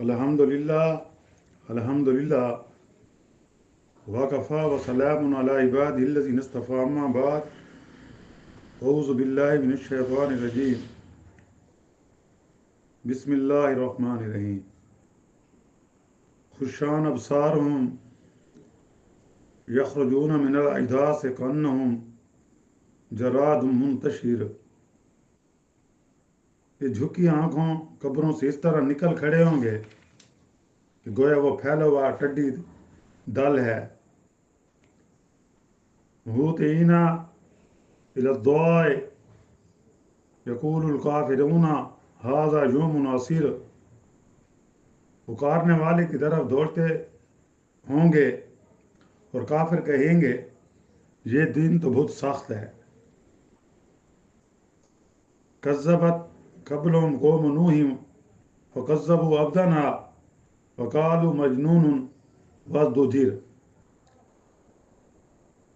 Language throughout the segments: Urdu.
الحمدللہ الحمدللہ وکفا وسلام علی عبادہ الذین اصطفی اما بعد اعوذ باللہ من الشیطان الرجیم بسم اللہ الرحمن الرحیم خشان ابصارہم یخرجون من الاجداث کانہم جراد منتشر، یہ جھکی آنکھوں قبروں سے اس طرح نکل کھڑے ہوں گے کہ گویا وہ پھیلا ہوا ٹڈی دل ہے۔ مہوطعین الی الدعاء یقول الکافرون ھذا یوم عسیر، پکارنے والے کی طرف دوڑتے ہوں گے اور کافر کہیں گے یہ دن تو بہت سخت ہے۔ کذبت قبلہم قوم نوح فکذبوا عبدنا وقالوا مجنون وازدجر،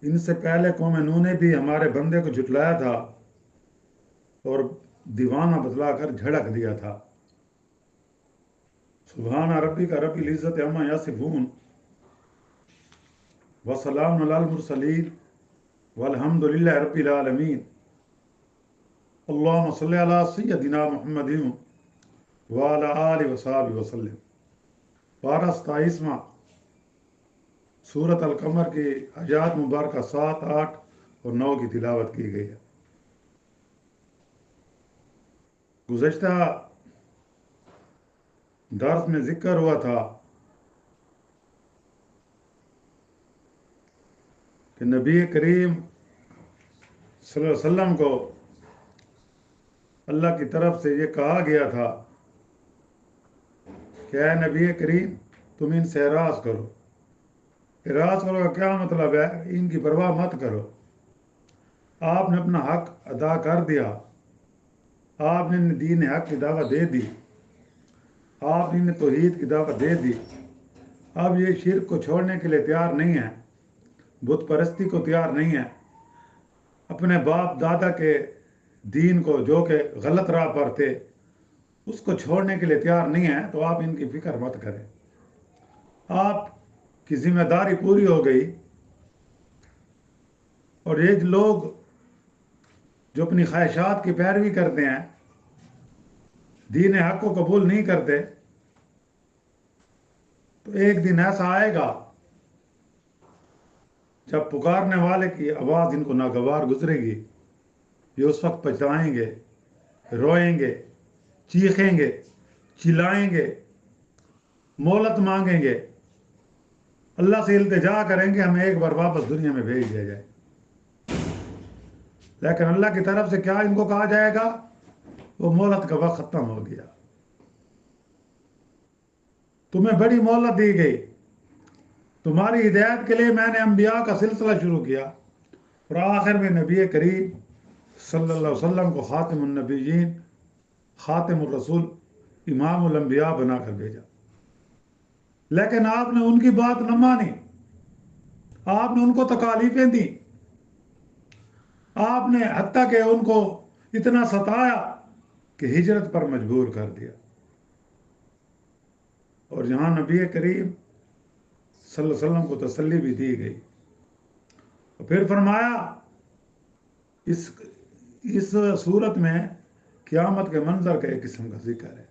ان سے پہلے قوم نوح نے بھی ہمارے بندے کو جھٹلایا تھا اور دیوانہ بتلا کر جھڑک دیا تھا۔ سبحان ربک رب العزت عما یصفون وسلام علی المرسلین والحمد للہ رب العالمین۔ اللہم صلی علی سیدنا محمد وعلی آلہ وصحبہ وسلم۔ پارہ 27واں سورۃ القمر کی آیات مبارکہ 7، 8 اور 9 کی تلاوت کی گئی ہے۔ گزشتہ درس میں ذکر ہوا تھا کہ نبی کریم صلی اللہ علیہ وسلم کو اللہ کی طرف سے یہ کہا گیا تھا کہ اے نبی کریم تم ان سے اعراض کرو۔ اعراض کرو کا کیا مطلب ہے؟ ان کی پرواہ مت کرو۔ آپ نے اپنا حق ادا کر دیا، آپ نے دین حق کی دعوت دے دی، آپ نے توحید کی دعوت دے دی۔ اب یہ شرک کو چھوڑنے کے لیے تیار نہیں ہے، بت پرستی کو تیار نہیں ہے، اپنے باپ دادا کے دین کو جو کہ غلط راہ پر تھے اس کو چھوڑنے کے لیے تیار نہیں ہے، تو آپ ان کی فکر مت کریں۔ آپ کی ذمہ داری پوری ہو گئی، اور یہ لوگ جو اپنی خواہشات کی پیروی کرتے ہیں، دین حق کو قبول نہیں کرتے، تو ایک دن ایسا آئے گا جب پکارنے والے کی آواز ان کو ناگوار گزرے گی، یہ اس وقت پچھتائیں گے، روئیں گے، چیخیں گے، چلائیں گے، مہلت مانگیں گے، اللہ سے التجا کریں گے ہمیں ایک بار واپس دنیا میں بھیج دیا جائے۔ لیکن اللہ کی طرف سے کیا ان کو کہا جائے گا؟ وہ مہلت کا وقت ختم ہو گیا، تمہیں بڑی مہلت دی گئی، تمہاری ہدایت کے لیے میں نے انبیاء کا سلسلہ شروع کیا، اور آخر میں نبی کریم صلی اللہ علیہ وسلم کو خاتم النبیین، خاتم الرسول، امام الانبیاء بنا کر بھیجا۔ لیکن آپ نے ان کی بات نہ مانی، آپ نے ان کو تکالیفیں دیں، آپ نے حتیٰ کہ ان کو اتنا ستایا کہ ہجرت پر مجبور کر دیا۔ اور یہاں نبی کریم صلی اللہ علیہ وسلم کو تسلی بھی دی گئی، اور پھر فرمایا اس صورت میں قیامت کے منظر کا ایک قسم کا ذکر ہے۔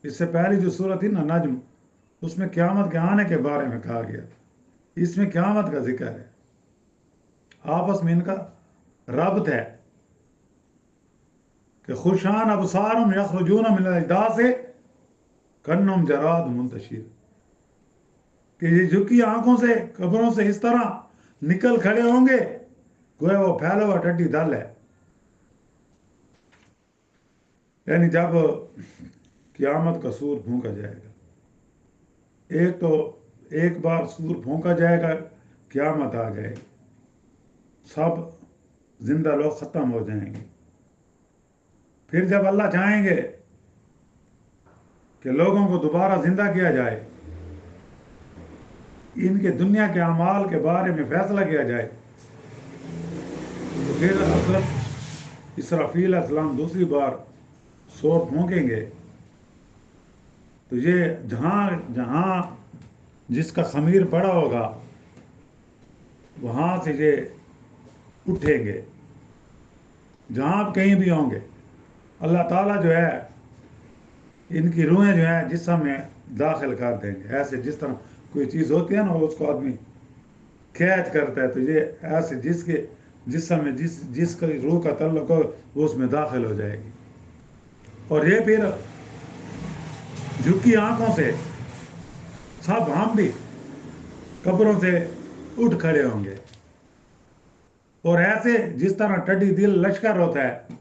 اس سے پہلی جو صورت تھی نا، نجم، اس میں قیامت کے آنے کے بارے میں کہا گیا تھا، اس میں قیامت کا ذکر ہے، آپس میں ان کا ربط ہے کہ خوشان ابصارہم یخرجون من الاجداث کانہم جراد منتشر، کہ یہ جھکی آنکھوں سے قبروں سے اس طرح نکل کھڑے ہوں گے گویا وہ پھیلا ہوا ٹڈی دل ہے۔ یعنی جب قیامت کا سور پھونکا جائے گا، ایک بار سور پھونکا جائے گا، قیامت آ جائے گی، سب زندہ لوگ ختم ہو جائیں گے۔ پھر جب اللہ چاہیں گے کہ لوگوں کو دوبارہ زندہ کیا جائے، ان کے دنیا کے اعمال کے بارے میں فیصلہ کیا جائے، تو پھر حضرت اسرافیل علیہ السلام دوسری بار سور پھونکیں گے، تو یہ جہاں جہاں جس کا خمیر پڑا ہوگا وہاں سے یہ اٹھیں گے، جہاں آپ کہیں بھی ہوں گے اللہ تعالیٰ جو ہے ان کی روحیں جو ہیں جسم میں داخل کر دیں گے، ایسے جس طرح کوئی چیز ہوتی ہے نا اس کو آدمی کھینچ کرتا ہے، تو یہ ایسے جس کے جسم میں جس کا روح کا تعلق ہو وہ اس میں داخل ہو جائے گی، اور یہ پھر جھکی آنکھوں سے سب ہم بھی قبروں سے اٹھ کھڑے ہوں گے، اور ایسے جس طرح ٹڈی دل لشکر ہوتا ہے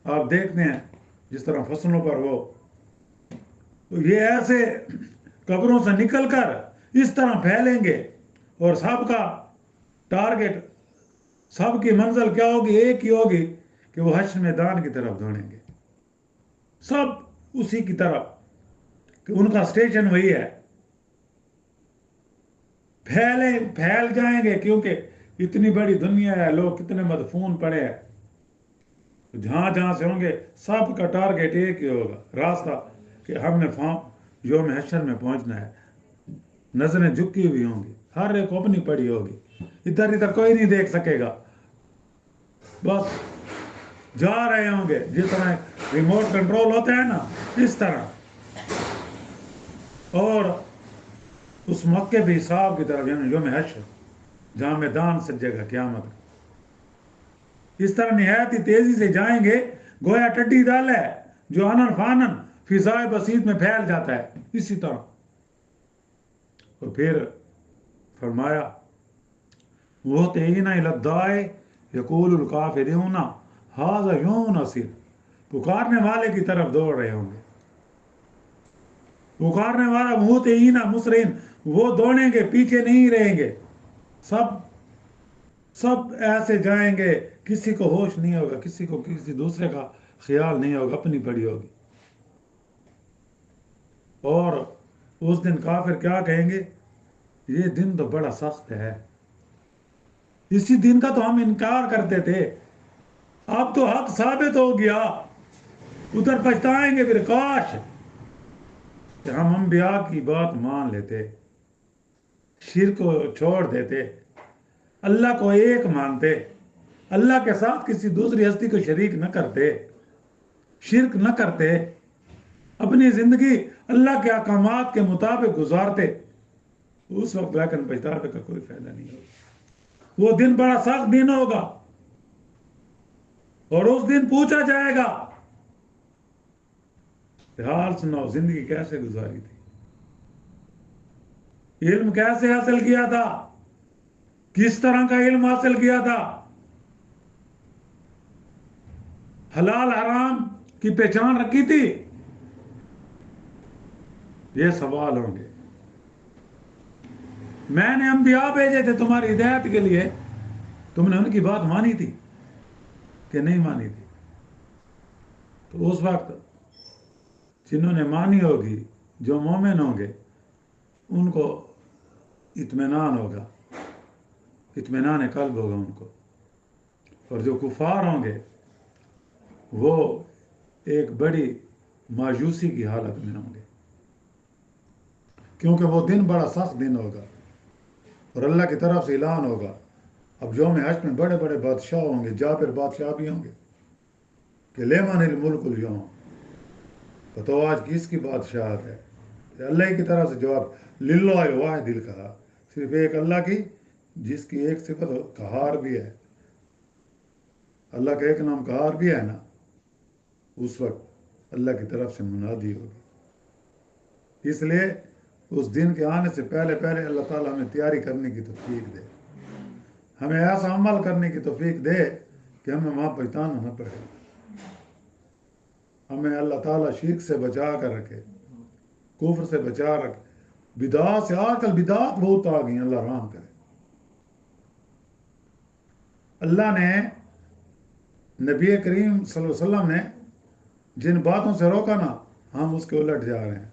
آپ دیکھتے ہیں جس طرح فصلوں پر وہ، تو یہ ایسے قبروں سے نکل کر اس طرح پھیلیں گے، اور سب کا ٹارگٹ، سب کی منزل کیا ہوگی؟ ایک ہی ہوگی کہ وہ حشر میدان کی طرف دوڑیں گے، سب اسی کی طرف، کہ ان کا سٹیشن وہی ہے، پھیل جائیں گے، کیونکہ اتنی بڑی دنیا ہے، لوگ کتنے مدفون پڑے ہیں، جہاں جہاں سے ہوں گے سب کا ٹارگٹ ایک ہی ہوگا، راستہ کہ ہم نے یوم حشر میں پہنچنا ہے، نظریں جھکی ہوئی ہوں گی، ہر ایک اپنی پڑی ہوگی، ادھر ادھر کوئی نہیں دیکھ سکے گا، بس جا رہے ہوں گے جس طرح ریموٹ کنٹرول ہوتا ہے نا اس طرح، اور اس موقع بھی حساب کی طرف یوم حشر جہاں میدان سجے گا قیامت، اس طرح نہایت ہی تیزی سے جائیں گے گویا ٹڈی دل ہے جو انن فانن فضائے بسیط میں پھیل جاتا ہے، اسی طرح۔ اور پھر فرمایا مہطعین الی الداع یقول الکافرون ھذا یوم عسیر، پکارنے والے کی طرف دوڑ رہے ہوں گے، پکارنے والا مہطعین مسرعین، وہ دوڑیں گے، پیچھے نہیں رہیں گے، سب ایسے جائیں گے، کسی کو ہوش نہیں ہوگا، کسی کو کسی دوسرے کا خیال نہیں ہوگا، اپنی پڑی ہوگی، اور اس دن کافر کیا کہیں گے؟ یہ دن تو بڑا سخت ہے، اسی دن کا تو ہم انکار کرتے تھے، اب تو حق ثابت ہو گیا، ادھر پچھتائیں گے پھر، کاش کہ ہم انبیاء کی بات مان لیتے، شرک کو چھوڑ دیتے، اللہ کو ایک مانتے، اللہ کے ساتھ کسی دوسری ہستی کو شریک نہ کرتے، شرک نہ کرتے، اپنی زندگی اللہ کے احکامات کے مطابق گزارتے، اس وقت لیکن پچھتانے کا کوئی فائدہ نہیں ہوگا، وہ دن بڑا سخت دن ہوگا، اور اس دن پوچھا جائے گا کہ حال سناؤ زندگی کیسے گزاری تھی، علم کیسے حاصل کیا تھا، کس طرح کا علم حاصل کیا تھا، حلال حرام کی پہچان رکھی تھی، یہ سوال ہوں گے۔ میں نے انبیاء بھیجے تھے تمہاری ہدایت کے لیے، تم نے ان کی بات مانی تھی کہ نہیں مانی تھی؟ تو اس وقت جنہوں نے مانی ہوگی، جو مومن ہوں گے، ان کو اطمینان ہوگا، اطمینان قلب ہوگا ان کو، اور جو کفار ہوں گے وہ ایک بڑی مایوسی کی حالت میں ہوں گے، کیونکہ وہ دن بڑا سخت دن ہوگا، اور اللہ کی طرف سے اعلان ہوگا، اب یوم حشر میں بڑے بڑے بادشاہ ہوں گے، جابر بادشاہ بھی ہوں گے کہ لیمن الملک اليوم، بتاؤ آج کس کی بادشاہت ہے؟ اللہ کی طرف سے جواب للہ الواحد القہار، صرف ایک اللہ کی، جس کی ایک صفت قہار بھی ہے، اللہ کا ایک نام قہار بھی ہے نا، اس وقت اللہ کی طرف سے منادی ہوگی، اس لیے اس دن کے آنے سے پہلے پہلے اللہ تعالیٰ ہمیں تیاری کرنے کی توفیق دے، ہمیں ایسا عمل کرنے کی توفیق دے کہ ہمیں وہاں پہچانا نہ پڑے، ہمیں اللہ تعالیٰ شرک سے بچا کر رکھے، کفر سے بچا رکھے، بدعات سے، آج کل بدعات بہت آ گئی، اللہ رحم کرے، اللہ نے نبی کریم صلی اللہ علیہ وسلم نے جن باتوں سے روکا نا، ہم اس کے الٹ جا رہے ہیں،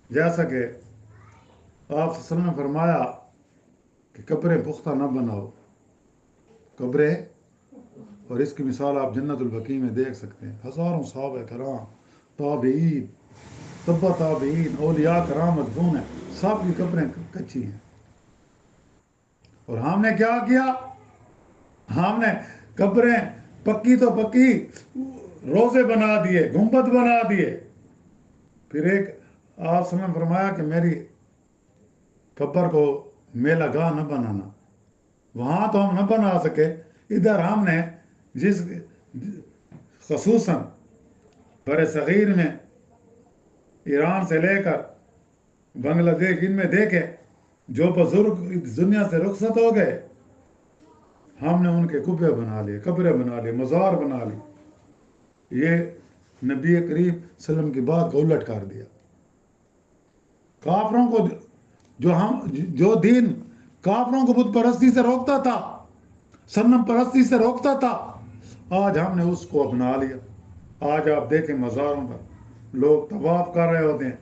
جیسا کہ آپ صلی اللہ علیہ وسلم نے فرمایا کہ قبریں پختہ نہ بناؤ، قبریں، اور اس کی مثال آپ جنت البقیع میں دیکھ سکتے ہیں، ہزاروں صحابہ کرام، تابعین، تبا تابعین، اولیاء کرام مدفون ہیں، سب کی قبریں کچی ہیں. اور ہم نے کیا کیا؟ ہم نے قبریں پکی تو پکی، روزے بنا دیے، گنبد بنا دیے. پھر ایک آپ نے فرمایا کہ میری قبر کو میلہ گاہ نہ بنانا. وہاں تو ہم نہ بنا سکے، ادھر ہم نے جس خصوصاً بر صغیر میں ایران سے لے کر بنگلہ دیش، ان میں دیکھے جو بزرگ دنیا سے رخصت ہو گئے، ہم نے ان کے قبے بنا لیے، قبریں بنا لی، مزار بنا لی. یہ نبی کریم صلی اللہ علیہ وسلم کی بات کو الٹ کر دیا. کافروں کو جو دین کافروں کو بت پرستی سے روکتا تھا، صنم پرستی سے روکتا تھا، آج ہم نے اس کو اپنا لیا. آج آپ دیکھیں مزاروں پر لوگ طواف کر رہے ہوتے ہیں،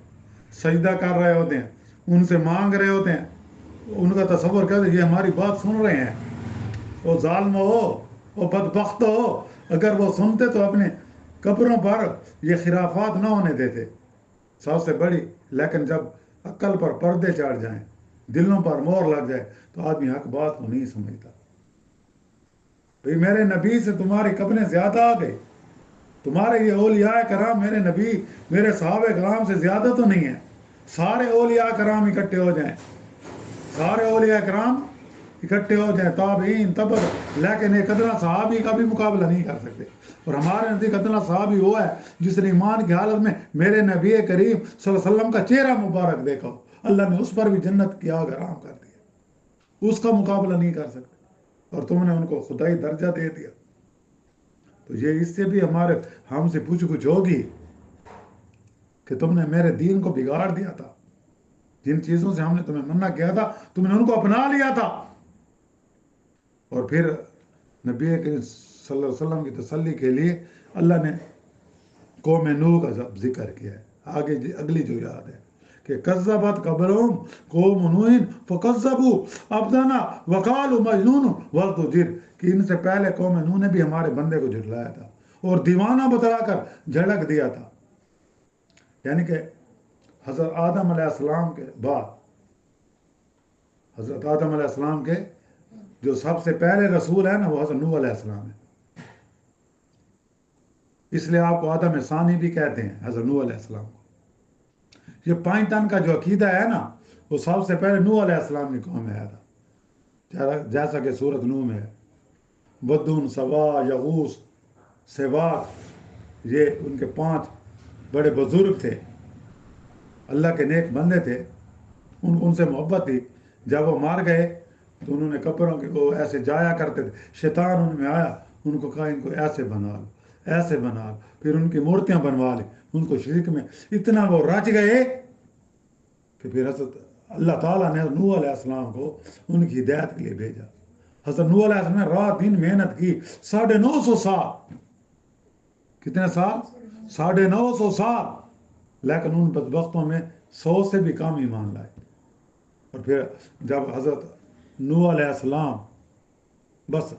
سجدہ کر رہے ہوتے ہیں، ان سے مانگ رہے ہوتے ہیں. ان کا تصور کر یہ ہماری بات سن رہے ہیں. وہ ظالم ہو، وہ بدبخت ہو، اگر وہ سنتے تو اپنے قبروں پر یہ خرافات نہ ہونے دیتے. سب سے بڑی، لیکن جب عقل پر پردے چڑھ جائیں، دلوں پر مور لگ جائے، تو آدمی حق بات کو نہیں سمجھتا. بھئی میرے نبی سے تمہاری قبریں زیادہ آ گئی، تمہارے یہ اولیاء کرام میرے نبی، میرے صحابہ کرام سے زیادہ تو نہیں ہے. سارے اولیاء کرام اکٹھے ہو جائیں، سارے اولیاء کرام اکٹھے ہو جائیں، تابعین تبع، لیکن ایک ادنا صحابی کا بھی مقابلہ نہیں کر سکتے. اور ہمارے نزدیک ادنا صحابی وہ ہے جس نے ایمان کی حالت میں میرے نبی کریم صلی اللہ علیہ وسلم کا چہرہ مبارک دیکھا ہو. اللہ نے اس پر بھی جنت کی آگ حرام کر دیا، اس کا مقابلہ نہیں کر سکتے، اور تم نے ان کو خدائی درجہ دے دیا. تو یہ اس سے بھی ہم سے پوچھ گچھ ہوگی کہ تم نے میرے دین کو بگاڑ دیا تھا، جن چیزوں سے ہم نے تمہیں منع کیا تھا تم نے ان کو اپنا لیا تھا. اور پھر نبی کریم صلی اللہ علیہ وسلم کی تسلی کے لیے اللہ نے قوم نوح کا ذکر کیا ہے. آگے اگلی جو یاد ہے کہ کذبت قبلہم قوم نوح فکذبوا عبدنا وقالوا مجنون وازدجر، کہ ان سے پہلے قوم نوح نے بھی ہمارے بندے کو جھٹلایا تھا اور دیوانہ بتلا کر جھڑک دیا تھا. یعنی کہ حضرت آدم علیہ السلام کے بعد، حضرت آدم علیہ السلام کے جو سب سے پہلے رسول ہے نا، وہ حضرت نوح علیہ السلام ہے. اس لیے آپ کو آدم ثانی بھی کہتے ہیں، حضرت نوح علیہ السلام کو. یہ 5 ٹن کا جو عقیدہ ہے نا، وہ سب سے پہلے نوح علیہ السلام کی قوم میں آیا تھا، جیسا کہ سورۃ نوح میں ہے. بدون، سوا، یغوث، سواق، یہ ان کے 5 بڑے بزرگ تھے، اللہ کے نیک بندے تھے. ان سے محبت تھی. جب وہ مار گئے تو انہوں نے قبروں کے وہ ایسے جایا کرتے تھے، شیطان ان میں آیا، ان کو کہا ان کو ایسے بنا لو، ایسے بنا لو. پھر ان کی مورتیاں بنوا لی، ان کو شرک میں اتنا وہ رچ گئے کہ پھر حضرت اللہ تعالیٰ نے نوح علیہ السلام کو ان کی ہدایت کے لیے بھیجا. حضرت نوح علیہ السلام نے رات دن محنت کی، 950 سال. کتنے سال؟ 950 سال. لیکن ان بدبختوں میں 100 سے بھی کم ایمان لائے. اور پھر جب حضرت نوح علیہ السلام بس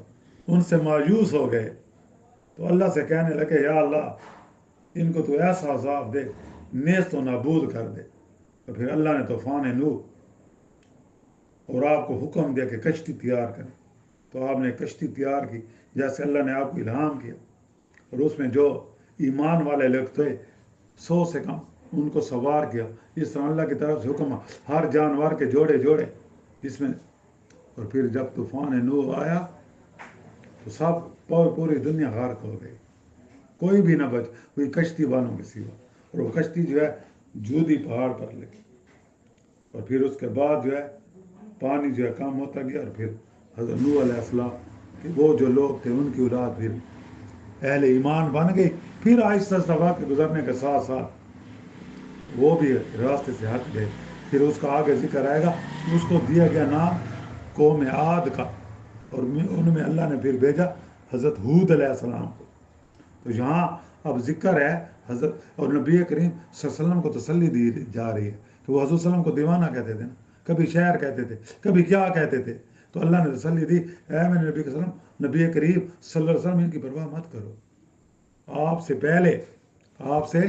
ان سے مایوس ہو گئے تو اللہ سے کہنے لگے یا اللہ ان کو تو ایسا عذاب دے، نیست و نابود کر دے. تو پھر اللہ نے طوفان نوح اور آپ کو حکم دیا کہ کشتی تیار کریں. تو آپ نے کشتی تیار کی جیسے اللہ نے آپ کو الہام کیا، اور اس میں جو ایمان والے لوگ تھے 100 سے کم ان کو سوار کیا. اس طرح اللہ کی طرف سے حکم، ہر جانور کے جوڑے جوڑے اس میں. اور پھر جب طوفان نوح آیا تو سب پوری دنیا غرق ہو گئی، کوئی بھی نہ بچ، کوئی کشتی والوں کے سوا. اور وہ کشتی جو ہے جودی پہاڑ پر لگی. اور پھر اس کے بعد جو ہے پانی جو ہے کم ہوتا گیا. اور پھر حضرت نوح علیہ السلام کہ وہ جو لوگ تھے ان کی اولاد پھر اہل ایمان بن گئی. پھر آہستہ آہستہ وقت گزرنے کے ساتھ ساتھ وہ بھی راستے سے ہٹ گئے. پھر اس کا آگے ذکر آئے گا. اس کو دیا گیا نام قوم عاد کا، اور ان میں اللہ نے پھر بھیجا حضرت ہود علیہ السلام کو. تو یہاں اب ذکر ہے حضرت، اور نبی کریم صلی اللہ علیہ وسلم کو تسلی دی جا رہی ہے کہ وہ حضرت صلی اللہ علیہ وسلم کو دیوانہ کہتے تھے نا، کبھی شاعر کہتے تھے، کبھی کیا کہتے تھے. تو اللہ نے تسلی دی، اے میرے نبی وسلم، نبی کریم صلی اللہ علیہ وسلم ان کی پرواہ مت کرو. آپ سے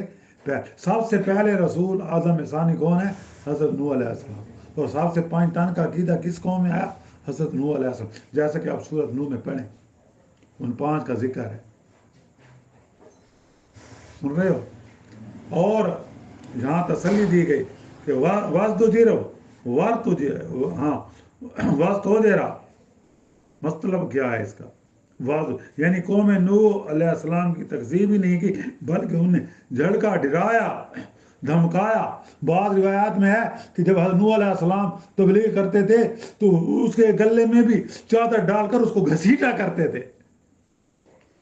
سب سے پہلے رسول اعظم ثانی کون ہے؟ حضرت نوح علیہ السلام. اور سب سے 5 ٹن کا عقیدہ کس قوم میں آیا؟ حضرت نوح علیہ السلام. جیسا کہ آپ سورۃ نوح میں پڑھیں، ان 5 کا ذکر ہے. سن رہے ہو؟ اور یہاں تسلی دی گئی کہ واز تو جی رہو، ور تو جی، ہاں واز تو دے رہا. مطلب کیا ہے اس کا؟ واضح یعنی قوم نوح علیہ السلام کی تکذیب ہی نہیں کی، بلکہ انہیں جھڑکا، ڈرایا، دھمکایا. بعض روایات میں ہے کہ جب حضرت نوح علیہ السلام تبلیغ کرتے تھے تو اس کے گلے میں بھی چادر ڈال کر اس کو گھسیٹا کرتے تھے.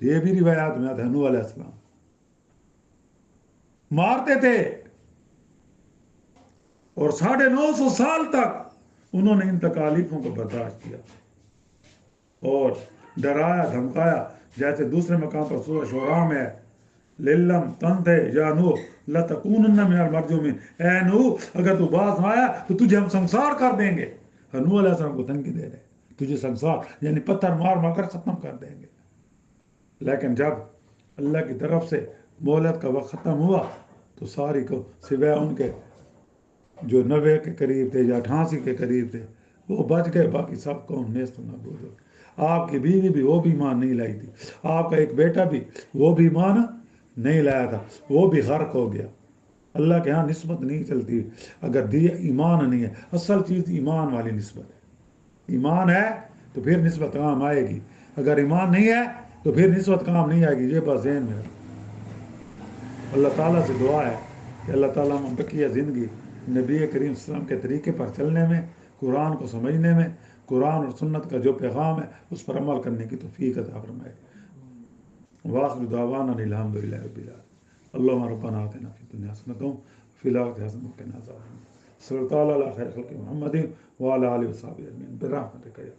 یہ بھی روایات میں آتا ہے. نوح علیہ السلام مارتے تھے، اور 950 سال تک انہوں نے ان تکالیفوں کو برداشت کیا اور ڈرایا، دھمکایا. جیسے دوسرے مقام پر سورہ شعراء میں ہے، لِلَّمْ تَنْتَهِ يَا نُوحُ لَتَكُونَنَّ مِنَ الْمَرْجُومِينَ. اے نوح اگر تو باز نہ آیا تو تجھے ہم سنسار کر دیں گے. نوح علیہ السلام کو دھمکی دے رہے، تجھے سنسار یعنی پتھر مار مار کر ختم کر دیں گے. لیکن جب اللہ کی طرف سے مہلت کا وقت ختم ہوا تو ساری کو سوائے ان کے جو 90 کے قریب تھے یا 88 کے قریب تھے وہ بچ گئے، باقی سب قوم نیست و نابود ہو گئی. آپ کی بیوی بھی وہ بھی ایمان نہیں لائی تھی، آپ کا ایک بیٹا بھی وہ بھی ایمان نہیں لایا تھا، وہ بھی غرق ہو گیا. اللہ کے ہاں نسبت نہیں چلتی اگر ایمان نہیں ہے. اصل چیز ایمان والی نسبت ہے. ایمان ہے تو پھر نسبت کام آئے گی، اگر ایمان نہیں ہے تو پھر نسبت کام نہیں آئے گی. یہ بات ذہن میں رکھو. اللہ تعالیٰ سے دعا ہے کہ اللہ تعالیٰ ہم بقیہ زندگی نبی کریم صلی اللہ علیہ وسلم کے طریقے پر چلنے میں، قرآن کو سمجھنے میں، قرآن اور سنت کا جو پیغام ہے اس پر عمل کرنے کی توفیق عطا فرمائے. وآخر دعوانا الحمد للہ رب العالمین. اللہم ربنا آتنا فی الدنیا حسنۃ وفی الآخرۃ حسنۃ وقنا عذاب النار. صلی اللہ علیہ خیر خلق محمد وعلی آلہ وصحبہ اجمعین برحمتک یا